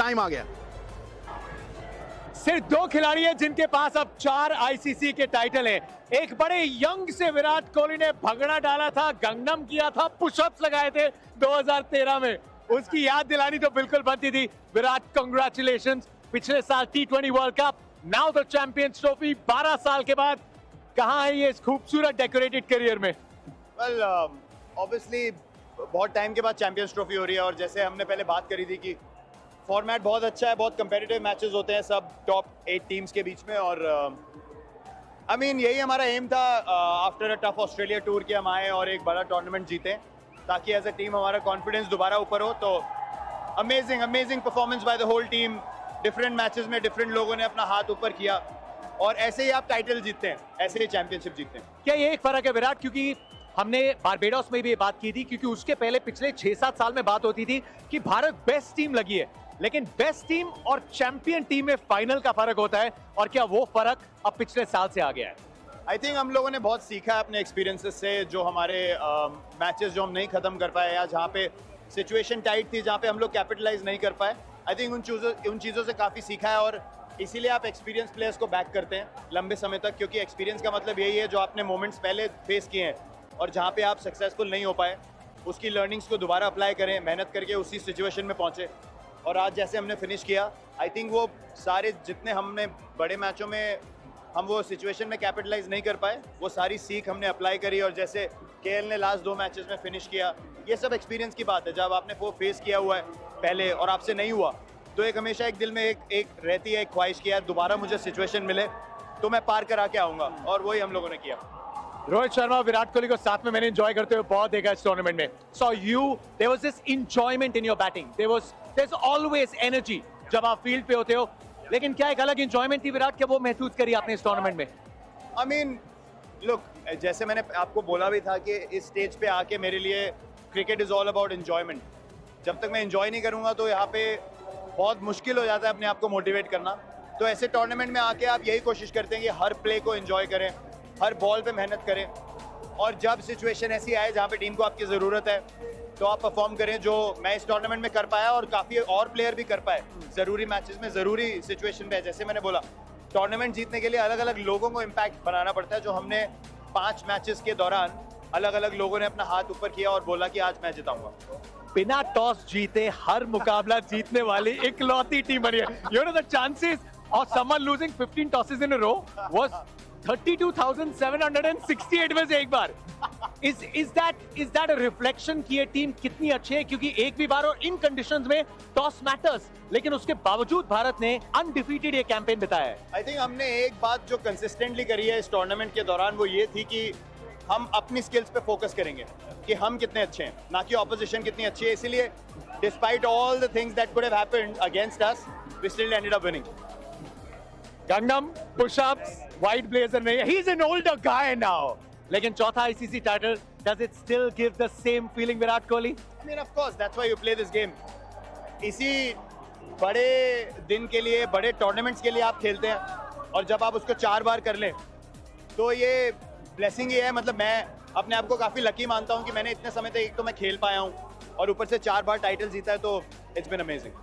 Time आ गया। सिर्फ 2 खिलाड़ी हैं जिनके पास अब 4 आईसीसी के टाइटल हैं। एक बड़े यंग से विराट कोहली ने भगड़ा डाला था, गंगनम किया था, पुशअप्स लगाए थे 2013 में, उसकी याद दिलानी तो बिल्कुल बनती थी। विराट, कांग्रेचुलेशंस। पिछले साल T20 world cup, now the champions trophy. 12 साल के बाद कहां है ये इस खूबसूरत डेकोरेटेड करियर में? वेल ऑब्वियसली बहुत टाइम के बाद चैंपियंस ट्रॉफी हो रही है, और जैसे हमने पहले बात करी थी कि फॉर्मेट बहुत अच्छा है, बहुत कंपेटिटिव मैचेस होते हैं सब टॉप 8 टीम्स के बीच में। और आई मीन यही हमारा एम था after a tough Australia tour कि हम आए और एक बड़ा टूर्नामेंट जीतें, ताकि एज अ टीम हमारा कॉन्फिडेंस दोबारा ऊपर हो। तो amazing performance by the whole team. Different matches में डिफरेंट लोगों ने अपना हाथ ऊपर किया, और ऐसे ही आप टाइटल जीतते हैं, ऐसे ही चैंपियनशिप जीतते हैं। क्या ये एक फर्क है विराट? क्योंकि हमने बारबेडोस में भी ये बात की थी, क्योंकि उसके पहले पिछले 6-7 साल में बात होती थी कि भारत बेस्ट टीम लगी है, लेकिन बेस्ट टीम और चैंपियन टीम में फाइनल का फर्क होता है, और क्या वो फर्क अब पिछले साल से आ गया है? आई थिंक हम लोगों ने बहुत सीखा है अपने एक्सपीरियंसेस से। जो हमारे मैचेस जो हम नहीं खत्म कर पाए, या जहाँ पे सिचुएशन टाइट थी, जहाँ पे हम लोग कैपिटलाइज नहीं कर पाए, आई थिंक उन चीज़ों से काफ़ी सीखा है। और इसीलिए आप एक्सपीरियंस प्लेयर्स को बैक करते हैं लंबे समय तक, क्योंकि एक्सपीरियंस का मतलब यही है जो आपने मोमेंट्स पहले फेस किए हैं और जहाँ पे आप सक्सेसफुल नहीं हो पाए, उसकी लर्निंग्स को दोबारा अप्लाई करें, मेहनत करके उसी सिचुएशन में पहुँचे। और आज जैसे हमने फिनिश किया, आई थिंक वो सारे जितने हमने बड़े मैचों में हम वो सिचुएशन में कैपिटलाइज नहीं कर पाए, वो सारी सीख हमने अप्लाई करी। और जैसे केएल ने लास्ट 2 मैचेस में फिनिश किया, ये सब एक्सपीरियंस की बात है। जब आपने वो फेस किया हुआ है पहले और आपसे नहीं हुआ, तो एक हमेशा एक दिल में एक रहती है, एक ख्वाहिश की यार दोबारा मुझे सिचुएशन मिले तो मैं पार करा के आऊँगा, और वही हम लोगों ने किया। रोहित शर्मा, विराट कोहली को साथ में मैंने एंजॉय करते हुए बहुत देखा इस टूर्नामेंट में। So there was this enjoyment in your batting, there is always energy जब आप फील्ड पे होते हो, लेकिन क्या एक अलग एंजॉयमेंट थी विराट, क्या वो महसूस करी आपने इस टूर्नामेंट में? आई मीन लुक, जैसे मैंने आपको बोला भी था कि इस स्टेज पे आके मेरे लिए cricket is all about enjoyment. जब तक मैं एंजॉय नहीं करूँगा तो यहाँ पे बहुत मुश्किल हो जाता है अपने आप को मोटिवेट करना। तो ऐसे टूर्नामेंट में आके आप यही कोशिश करते हैं कि हर प्ले को एंजॉय करें, हर बॉल पे मेहनत करें, और जब सिचुएशन ऐसी आए जहाँ पे टीम को आपकी ज़रूरत है तो आप परफॉर्म करें, जो मैं इस टूर्नामेंट में कर पाया और काफ़ी और प्लेयर भी कर पाए ज़रूरी मैचेस में, ज़रूरी सिचुएशन पे। जैसे मैंने बोला, टूर्नामेंट जीतने के लिए अलग अलग लोगों को इम्पैक्ट बनाना पड़ता है, जो हमने 5 मैचेस के दौरान अलग अलग लोगों ने अपना हाथ ऊपर किया और बोला कि आज मैं जिताऊंगा। बिना टॉस जीते हर मुकाबला जीतने वाली इकलौती टीम बनी है। You know the chances of someone losing 15 tosses in a row was 32,768 में से एक बार। इज दैट अ रिफ्लेक्शन कि ये टीम कितनी अच्छी है? क्योंकि एक भी बार और इन कंडीशंस में टॉस मैटर्स, लेकिन उसके बावजूद भारत ने अनडिफीटेड ये कैंपेन बिताया है। आई थिंक हमने एक बात जो कंसिस्टेंटली करी है इस टूर्नामेंट के दौरान, वो ये थी कि हम अपनी स्किल्स पे फोकस करेंगे कि हम कितने अच्छे हैं, ना कि ऑपोजिशन कितनी अच्छी है। इसीलिए despite all the things that could have happened against us, we still ended up winning. Gangnam, pushups, white blazer नहीं, he is an older guy now, लेकिन चौथा ICC title, does it still give the same feeling Virat Kohli? I mean of course that's why you play this game. इसी बड़े दिन के लिए, बड़े tournaments के लिए आप खेलते हैं, और जब आप उसको 4 बार कर लें तो ये ब्लेसिंग ही है। मतलब मैं अपने आप को काफ़ी लकी मानता हूँ कि मैंने इतने समय तक एक तो मैं खेल पाया हूँ और ऊपर से 4 बार टाइटल जीता है, तो it's been amazing.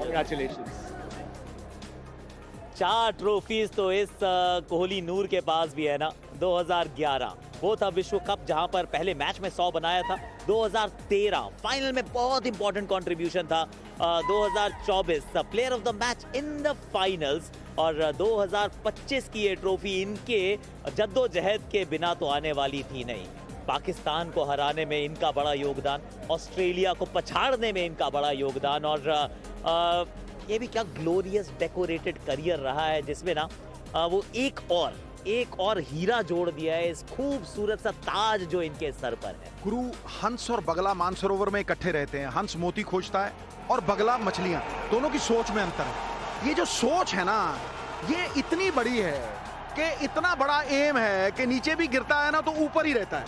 Congratulations. 4 trophies तो इस कोहली नूर के पास भी है ना। 2011 वो था विश्व कप जहां पर पहले मैच में 100 बनाया था। 2013 फाइनल में बहुत इंपॉर्टेंट कंट्रीब्यूशन था। 2024 player of the match in the finals, और 2025 की ये ट्रॉफी इनके जद्दोजहद के बिना तो आने वाली थी नहीं। पाकिस्तान को हराने में इनका बड़ा योगदान, ऑस्ट्रेलिया को पछाड़ने में इनका बड़ा योगदान, और ये भी क्या ग्लोरियस डेकोरेटेड करियर रहा है, जिसमें ना वो एक और हीरा जोड़ दिया है, इस खूबसूरत सा ताज जो इनके सर पर है। गुरु, हंस और बगला मानसरोवर में इकट्ठे रहते हैं। हंस मोती खोजता है और बगला मछलियां। दोनों की सोच में अंतर है। ये जो सोच है ना, ये इतनी बड़ी है कि इतना बड़ा एम है कि नीचे भी गिरता है ना तो ऊपर ही रहता है।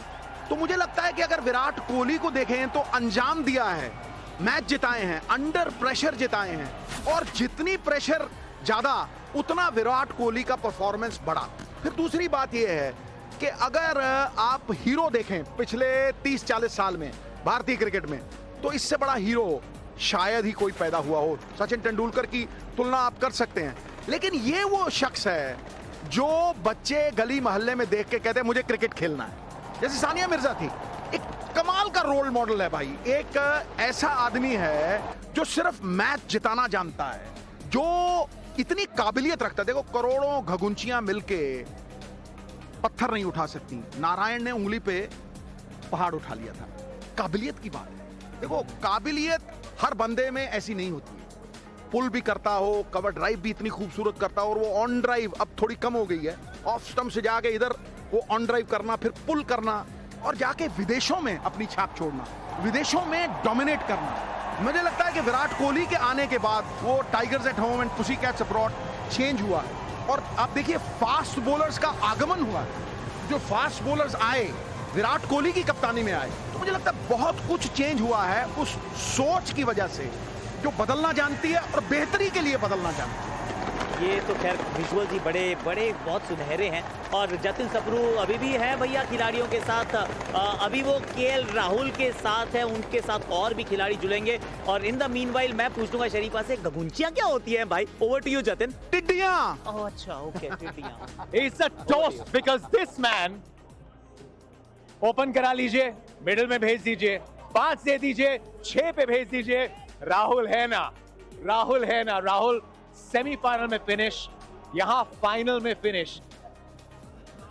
तो मुझे लगता है कि अगर विराट कोहली को देखें तो अंजाम दिया है, मैच जिताए हैं, अंडर प्रेशर जिताए हैं, और जितनी प्रेशर ज्यादा उतना विराट कोहली का परफॉर्मेंस बढ़ा। फिर दूसरी बात यह है कि अगर आप हीरो देखें पिछले 30-40 साल में भारतीय क्रिकेट में, तो इससे बड़ा हीरो शायद ही कोई पैदा हुआ हो। सचिन तेंदुलकर की तुलना आप कर सकते हैं, लेकिन ये वो शख्स है जो बच्चे गली मोहल्ले में देख के कहते हैं मुझे क्रिकेट खेलना है। जैसे सानिया मिर्जा थी, एक कमाल का रोल मॉडल है भाई। एक ऐसा आदमी है जो सिर्फ मैच जिताना जानता है, जो इतनी काबिलियत रखता है। देखो, करोड़ों घगुंचियां मिलके पत्थर नहीं उठा सकती, नारायण ने उंगली पे पहाड़ उठा लिया था। काबिलियत की बात है। देखो, काबिलियत हर बंदे में ऐसी नहीं होती है। पुल भी करता हो, कवर ड्राइव भी इतनी खूबसूरत करता हो, और वो ऑन ड्राइव अब थोड़ी कम हो गई है। ऑफ स्टंप से जाके इधर वो ऑन ड्राइव करना, फिर पुल करना, और जाके विदेशों में अपनी छाप छोड़ना, विदेशों में डोमिनेट करना। मुझे लगता है कि विराट कोहली के आने के बाद वो tigers at home and pussy cats abroad change हुआ है। और आप देखिए, फास्ट बॉलर्स का आगमन हुआ है। जो फास्ट बॉलर्स आए विराट कोहली की कप्तानी में आए, तो मुझे लगता है बहुत कुछ चेंज हुआ है उस सोच की वजह से, जो बदलना जानती है और बेहतरी के लिए बदलना जानती है। ये तो खैर विजुअल जी बड़े बड़े बहुत सुनहरे हैं। और जतिन सबरू अभी भी है भैया खिलाड़ियों के साथ। अभी वो केएल राहुल के साथ है, उनके साथ और भी खिलाड़ी जुड़ेंगे। और इन द मीनवाइल मैं पूछ लूंगा शरीफा से, घगुंचियां क्या होती हैं भाई? Over to you Jatin. टिड्डियां। ओह अच्छा, ओके, टिड्डियां। It's a toss because this man open करा लीजिए, मिडिल में भेज दीजिए, 5 दे दीजिए, 6 पे भेज दीजिए। राहुल है ना, राहुल है ना, राहुल सेमीफाइनल में फिनिश, यहां फाइनल में finish.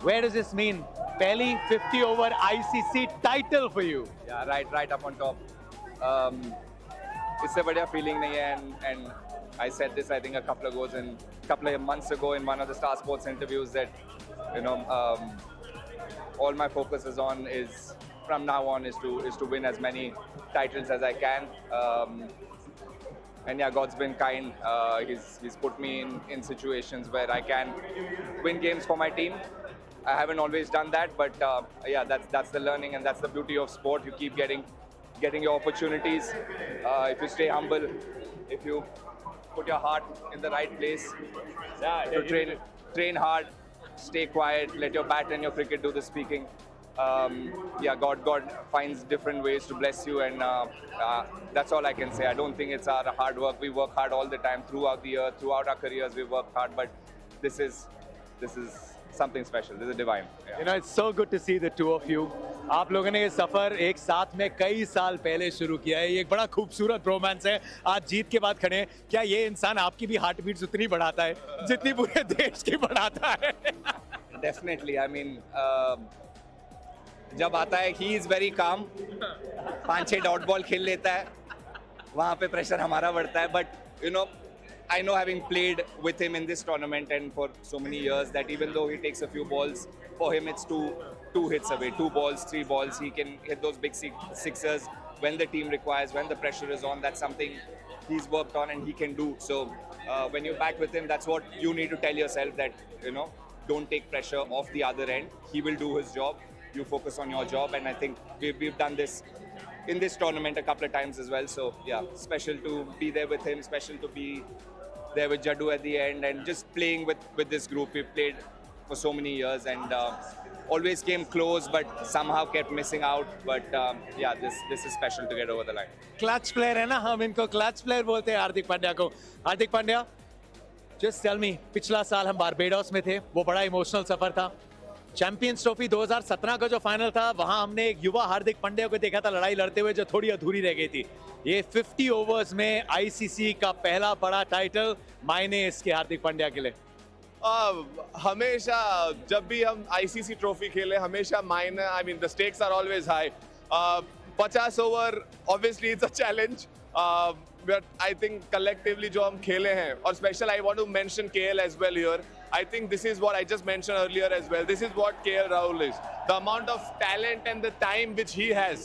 Where does this mean? पहली 50 over ICC title for you. Yeah, right up on top. इससे बढ़िया फीलिंग नहीं है, and I said this I think a couple of months ago in one of the Star Sports interviews that, you know, all my focus is on is from now on is to win as many titles as I can. And yeah, God's been kind. He's put me in situations where I can win games for my team. I haven't always done that, but yeah, that's the learning and that's the beauty of sport. You keep getting your opportunities. If you stay humble, if you put your heart in the right place, to train hard, stay quiet, let your bat and your cricket do the speaking. Yeah, God finds different ways to bless you, and that's all I can say. I don't think it's our hard work. We work hard all the time throughout the year, throughout our careers. We work hard, but this is something special. This is divine. Yeah. You know, it's so good to see the two of you. आप लोगों ने ये सफर एक साथ में कई साल पहले शुरू किया है। ये एक बड़ा खूबसूरत रोमांस है। आज जीत के बाद खड़े हैं। क्या ये इंसान आपकी भी हार्ट बीट्स उतनी बढ़ाता है जितनी पूरे देश की बढ़ाता है? Definitely. I mean, जब आता है he is very calm. 5-6 dot ball खेल लेता है, वहाँ पे प्रेशर हमारा बढ़ता है. But you know, I know having played with him in this tournament and for so many years that even though he takes a few balls, for him it's two hits away, 2 balls, 3 balls. He can hit those big sixers when the team requires, when the pressure is on. That's something he's worked on and he can do. So when you're back with him, that's what you need to tell yourself, that you know, don't take pressure off the other end. He will do his job. You focus on your job, and I think we've done this in this tournament a couple of times as well. So yeah, special to be there with him, special to be there with Jaddu at the end, and just playing with this group. We've played for so many years and always came close, but somehow kept missing out. But yeah, this is special to get over the line. Clutch player है ना, हम इनको clutch player बोलते हैं हार्दिक पांड्या को। Hardik Pandya, just tell me, पिछला साल हम बारबेडोस में थे, वो बड़ा इमोशनल सफर था। चैंपियंस ट्रॉफी 2017 का जो फाइनल था, वहां हमने एक युवा हार्दिक पांड्या को देखा था लड़ाई लड़ते हुए, जो थोड़ी अधूरी रह गई थी। ये 50 ओवर्स में आईसीसी का पहला बड़ा टाइटल मायने इसके हार्दिक पांड्या के लिए। हमेशा जब भी हम आईसीसी ट्रॉफी खेले, हमेशा मायने, I mean the stakes are always high. 50 over obviously it's a challenge, but I think collectively जो हम खेले हैं, और special I want to mention KL as well here. I think this is what I just mentioned earlier as well. This is what KL Rahul is. The amount of talent and the time which he has.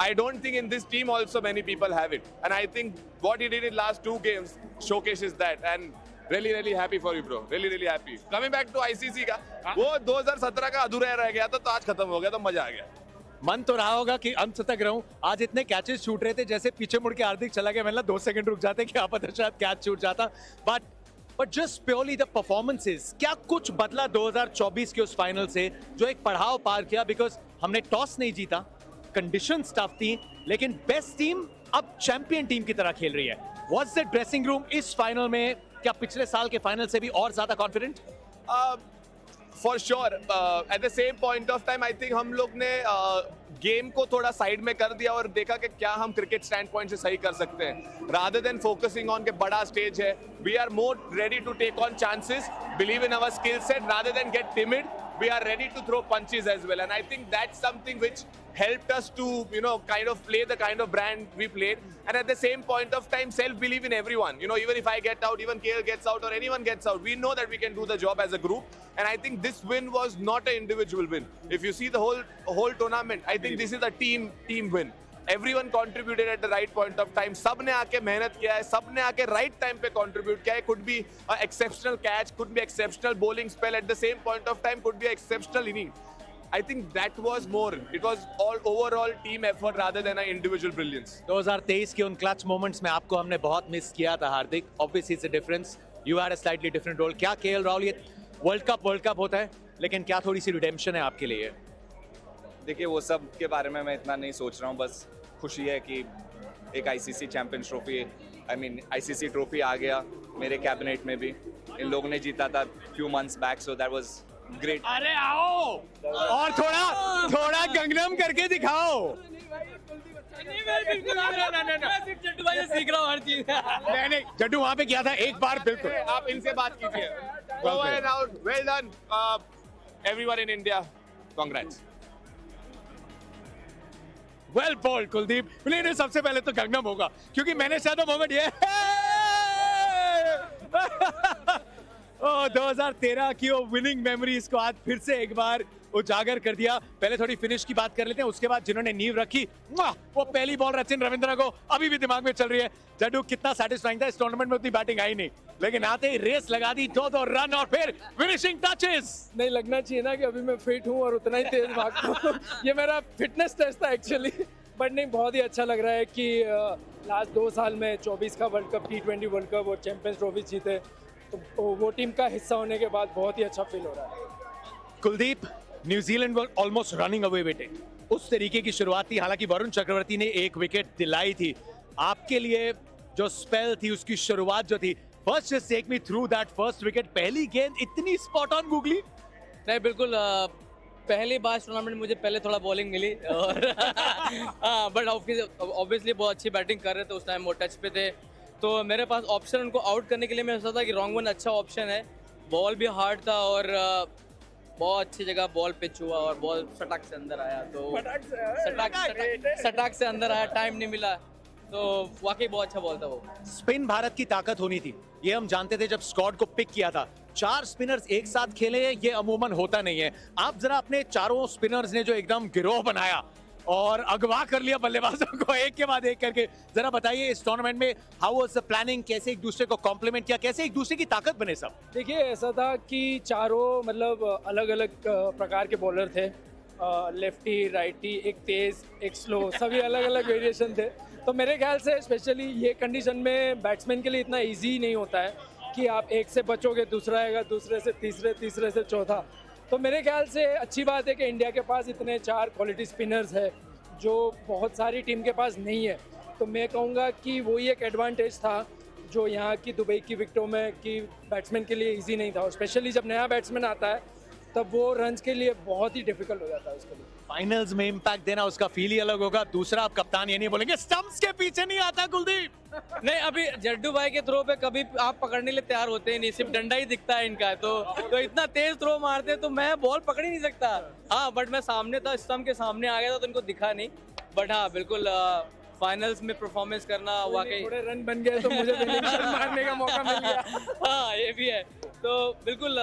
I don't think in this team also many people have it. And I think what he did in last 2 games showcases that. And really, really happy for you, bro. Really, really happy. Coming back to ICC का, वो 2017 का अधूरा रह गया था, तो आज खत्म हो गया, तो मजा आ गया. मन तो रहा होगा कि अंत तक रहूं। आज इतने कैचेस छूट रहे थे, जैसे पीछे मुड़ के हार्दिक चला गया, मतलब 2 सेकंड रुक जाते, क्या पता शायद कैच छूट जाता। But just purely the performances, क्या कुछ बदला 2024 के उस फाइनल से जो एक पड़ाव पार किया? बिकॉज हमने टॉस नहीं जीता, कंडीशंस टफ थी, लेकिन बेस्ट टीम अब चैंपियन टीम की तरह खेल रही है। व्हाट्स द ड्रेसिंग रूम इस फाइनल में? क्या पिछले साल के फाइनल से भी और ज्यादा confident? For sure at the same point of time I think हम लोग ने गेम को थोड़ा साइड में कर दिया और देखा कि क्या हम क्रिकेट स्टैंड पॉइंट से सही कर सकते हैं, रादर देन फोकसिंग ऑन के बड़ा स्टेज है। We are more ready to take on chances, believe in our skill set rather than get timid. We are ready to throw punches as well, and I think that's something which helped us to, you know, kind of play the kind of brand we played, and at the same point of time self-believe in everyone. You know, even if I get out, even KL gets out, or anyone gets out, we know that we can do the job as a group, and I think this win was not an individual win. If you see the whole tournament, I think this is a team win. Everyone contributed at the right point of time. सबने आके मेहनत किया है, सबने आके right time पे contribute किया है. Could be an exceptional catch, could be exceptional bowling spell at the same point of time, could be an exceptional inning. I think that was more. It was all overall team effort rather than an individual brilliance. 2023 के उन clutch moments में आपको हमने बहुत miss किया था हार्दिक. Obviously it's a difference. You had a slightly different role. क्या KL Rahul, ये वर्ल्ड कप होता है, लेकिन क्या थोड़ी सी रिडेम्पशन है आपके लिए? देखिए वो सब के बारे में मैं इतना नहीं सोच रहा हूँ, बस खुशी है कि एक ICC champions trophy, I mean ICC trophy आ गया मेरे कैबिनेट में भी. इन लोगों ने जीता था few months back, so that was great. अरे आओ और थोड़ा गंगनम करके दिखाओ. नहीं जड्डू वहाँ पे किया था एक बार. बिल्कुल आप इनसे बात कीजिए. Over and out. Well done, everyone in India. Congrats. Well bowled Kuldeep. नहीं सबसे पहले तो गंगनम होगा क्योंकि मैंने शायद मोमेंट ये 2013 की वो विनिंग मेमोरीज को आज फिर से एक बार उजागर कर दिया. पहले थोड़ी फिनिश की बात कर लेते हैं, उसके बाद जिन्होंने नींव रखी वो पहली बॉल सचिन रविंद्र को अभी भी दिमाग में चल रही है. जड्डू कितना सैटिस्फाइंग था. इस टूर्नामेंट में उतनी बैटिंग आई नहीं, लेकिन आते ही रेस लगा दी, 2 रन और फिर फिनिशिंग टचेस. नहीं लगना चाहिए ना कि अभी मैं फिट हूँ और उतना ही तेज भागता हूँ. ये मेरा फिटनेस टेस्ट था एक्चुअली. बट नहीं, बहुत ही अच्छा लग रहा है कि लास्ट 2 साल में 24 का world cup, T20 world cup और चैंपियंस ट्रॉफी जीते, तो वो टीम का हिस्सा होने के बाद बहुत ही अच्छा फील हो रहा है. Kuldeep, New Zealand were almost running away बेटे. उस तरीके की शुरुआत थी, हालांकि वरुण चक्रवर्ती ने एक विकेट दिलाई थी. आपके लिए जो स्पेल थी, उसकी शुरुआत जो थी, first just take me through that first wicket. पहली गेंद इतनी स्पॉट ऑन गूगली. नहीं बिल्कुल, पहली बार टूर्नामेंट मुझे पहले थोड़ा बॉलिंग मिली और बट ऑब्वियसली बहुत अच्छी बैटिंग कर रहे थे उस टाइम, वो टच पे थे, तो मेरे पास ऑप्शन उनको आउट करने के लिए मैं सोचा था कि रॉन्ग वन अच्छा ऑप्शन है. बॉल भी हार्ड था और बहुत अच्छी जगह बॉल पिच हुआ और बॉल सटाक से अंदर आया, तो सटाक से अंदर आया, टाइम नहीं मिला, तो वाकई बहुत अच्छा बॉल था वो. स्पिन भारत की ताकत होनी थी, ये हम जानते थे जब स्क्वाड को पिक किया था. 4 स्पिनर्स एक साथ खेले, ये अमूमन होता नहीं है. आप जरा अपने चारों स्पिनर्स ने जो एकदम गिरोह बनाया और अगवा कर लिया बल्लेबाजों को एक के बाद एक करके, जरा बताइए इस टूर्नामेंट में हाउ वाज द प्लानिंग, कैसे एक दूसरे को कॉम्प्लीमेंट किया, कैसे एक दूसरे की ताकत बने सब? देखिए ऐसा था कि चारों मतलब अलग अलग प्रकार के बॉलर थे, लेफ्टी, राइटी, एक तेज, एक स्लो, सभी अलग अलग वेरिएशन थे. तो मेरे ख्याल से स्पेशली ये कंडीशन में बैट्समैन के लिए इतना इजी नहीं होता है कि आप एक से बचोगे, दूसरा आएगा, दूसरे से तीसरे, तीसरे से चौथा. तो मेरे ख्याल से अच्छी बात है कि इंडिया के पास इतने 4 क्वालिटी स्पिनर्स है जो बहुत सारी टीम के पास नहीं है. तो मैं कहूँगा कि वही एक एडवांटेज था जो यहाँ की दुबई की विकेटों में कि बैट्समैन के लिए इजी नहीं था. और स्पेशली जब नया बैट्समैन आता है तब वो रन्स के लिए बहुत ही डिफिकल्ट हो जाता है उसके लिए. फाइनल्स में इंपैक्ट देना, उसका फील ही अलग होगा. दूसरा, आप कप्तान ये नहीं बोलेंगे स्टंप्स के पीछे नहीं आता कुलदीप. नहीं, अभी जड्डू भाई के थ्रो पे कभी आप पकड़ने के लिए तैयार होते ही नहीं, सिर्फ डंडा ही दिखता है इनका, तो इतना तेज थ्रो मारते तो मैं बॉल पकड़ ही नहीं सकता. हाँ बट मैं सामने था, स्टंप के सामने आ गया था तो इनको दिखा नहीं. बट हाँ बिल्कुल, फाइनल्स में परफॉर्मेंस करना वाकई थोड़े रन बन गए तो मुझे मारने का मौका मिल गया. हाँ ये भी है. तो बिल्कुल